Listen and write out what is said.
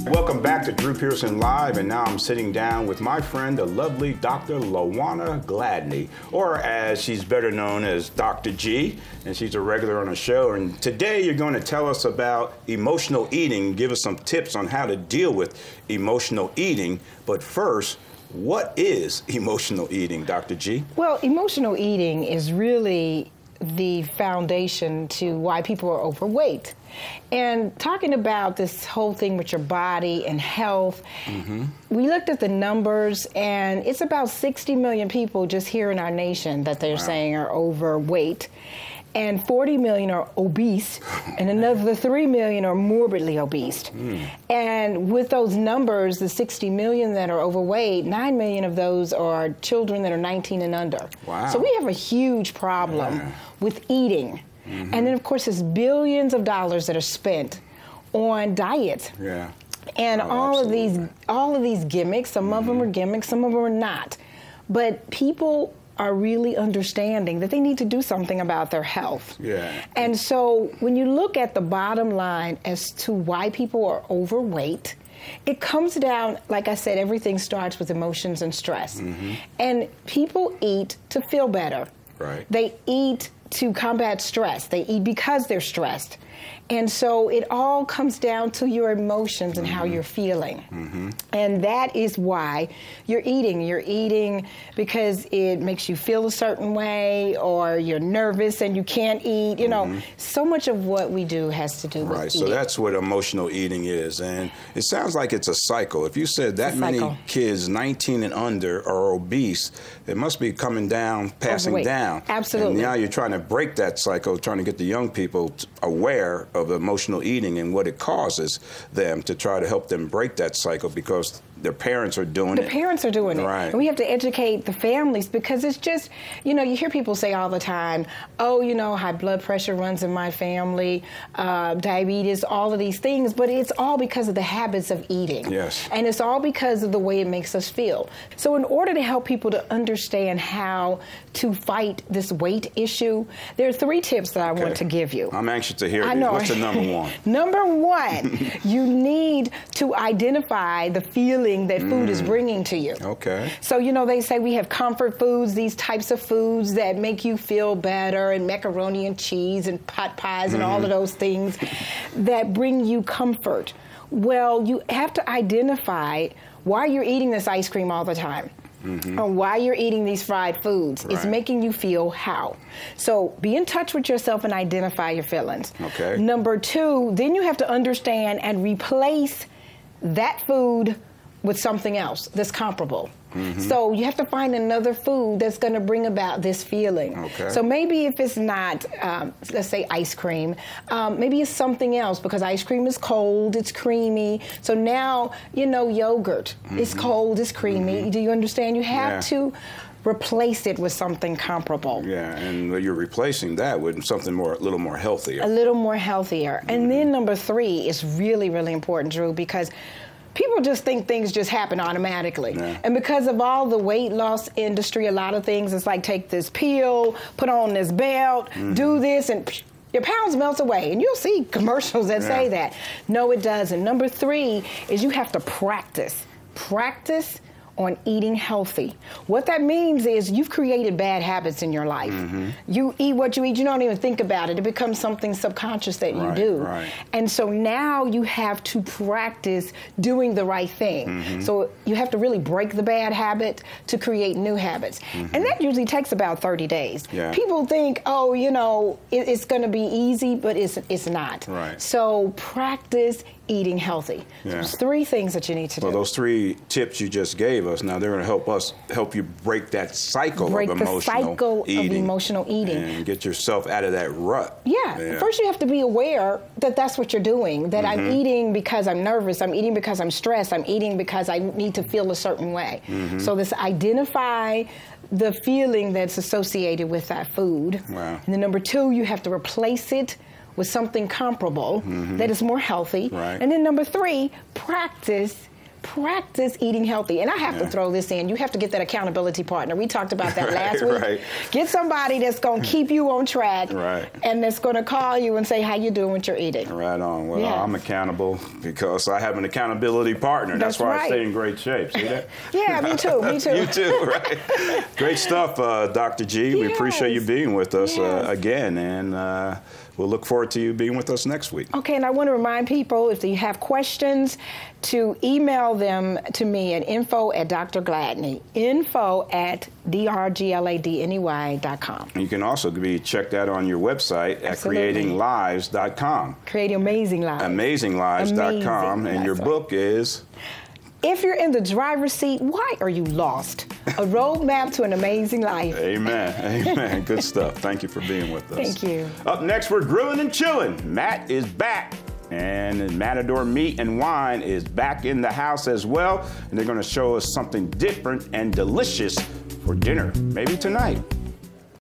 Welcome back to Drew Pearson Live, and now I'm sitting down with my friend, the lovely Dr. LaJuana Gladney, or as she's better known as Dr. G, and she's a regular on the show. And today you're going to tell us about emotional eating, give us some tips on how to deal with emotional eating. But first, what is emotional eating, Dr. G? Well, emotional eating is really the foundation to why people are overweight. And talking about this whole thing with your body and health, we looked at the numbers, and it's about 60 million people just here in our nation that they're saying are overweight. And 40 million are obese, and another 3 million are morbidly obese. And with those numbers, the 60 million that are overweight, 9 million of those are children that are 19 and under. Wow. So we have a huge problem with eating. And then, of course, there's billions of dollars that are spent on diet. And all of these gimmicks, some of them are gimmicks, some of them are not. But people are really understanding that they need to do something about their health. And so when you look at the bottom line as to why people are overweight, it comes down, like I said, everything starts with emotions and stress. And people eat to feel better. They eat to combat stress. They eat because they're stressed. And so it all comes down to your emotions and how you're feeling. And that is why you're eating. You're eating because it makes you feel a certain way, or you're nervous and you can't eat. You know, so much of what we do has to do with eating. So that's what emotional eating is. And it sounds like it's a cycle. If you said that many kids 19 and under are obese, it must be coming down, passing down. Absolutely. And now you're trying to break that cycle, trying to get the young people aware of emotional eating and what it causes them, to try to help them break that cycle, because their parents are doing it. The parents are doing it. And we have to educate the families, because it's just, you know, you hear people say all the time, oh, you know, high blood pressure runs in my family, diabetes, all of these things, but it's all because of the habits of eating. And it's all because of the way it makes us feel. So in order to help people to understand how to fight this weight issue, there are 3 tips that I want to give you. I'm anxious to hear these. What's the number one? Number 1, you need to identify the feeling that food is bringing to you. So, you know, they say we have comfort foods, these types of foods that make you feel better, and macaroni and cheese and pot pies and all of those things that bring you comfort. Well, you have to identify why you're eating this ice cream all the time. Or why you're eating these fried foods. It's making you feel how. So be in touch with yourself and identify your feelings. Number 2, then you have to understand and replace that food with something else that's comparable. So you have to find another food that's going to bring about this feeling. So maybe if it's not, let's say ice cream, maybe it's something else, because ice cream is cold, it's creamy. So now, you know, yogurt, it's cold, it's creamy. Do you understand? You have to replace it with something comparable. And you're replacing that with something a little more healthier. A little more healthier. And then number 3 is really, really important, Drew, because people just think things just happen automatically. And because of all the weight loss industry, a lot of things, it's like, take this pill, put on this belt, do this, and your pounds melt away. And you'll see commercials that say that. No, it doesn't. Number 3 is you have to practice. Practice on eating healthy. What that means is you've created bad habits in your life. You eat what you eat, you don't even think about it. It becomes something subconscious that you do. And so now you have to practice doing the right thing. So you have to really break the bad habit to create new habits. And that usually takes about 30 days. People think, oh, you know, it's gonna be easy, but it's not. So practice eating healthy. There's 3 things that you need to do. Well, those 3 tips you just gave us, now they're going to help you break that cycle of emotional eating and get yourself out of that rut. First you have to be aware that that's what you're doing, that I'm eating because I'm nervous, I'm eating because I'm stressed, I'm eating because I need to feel a certain way. So this identify the feeling that's associated with that food. And then number 2, you have to replace it with something comparable that is more healthy. And then number 3, practice practice eating healthy. And I have to throw this in. You have to get that accountability partner. We talked about that last week. Right. Get somebody that's going to keep you on track right. and that's going to call you and say, how you doing with your eating? Right on. Well, I'm accountable because I have an accountability partner. That's why I stay in great shape. See that? Yeah, me too. Me too. You too, right? Great stuff, Dr. G. We appreciate you being with us again. And we'll look forward to you being with us next week. Okay, and I want to remind people, if you have questions, to email them to me at info@drgladney, info@drgladney.com. You can also be checked out on your website at creatinglives.com. Creating Amazing Lives. Amazinglives.com. And your book is? If you're in the driver's seat, why are you lost? A roadmap to an amazing life. Amen. Amen. Good stuff. Thank you for being with us. Thank you. Up next, we're grilling and chilling. Matt is back. And Matador Meat and Wine is back in the house as well. And they're going to show us something different and delicious for dinner, maybe tonight.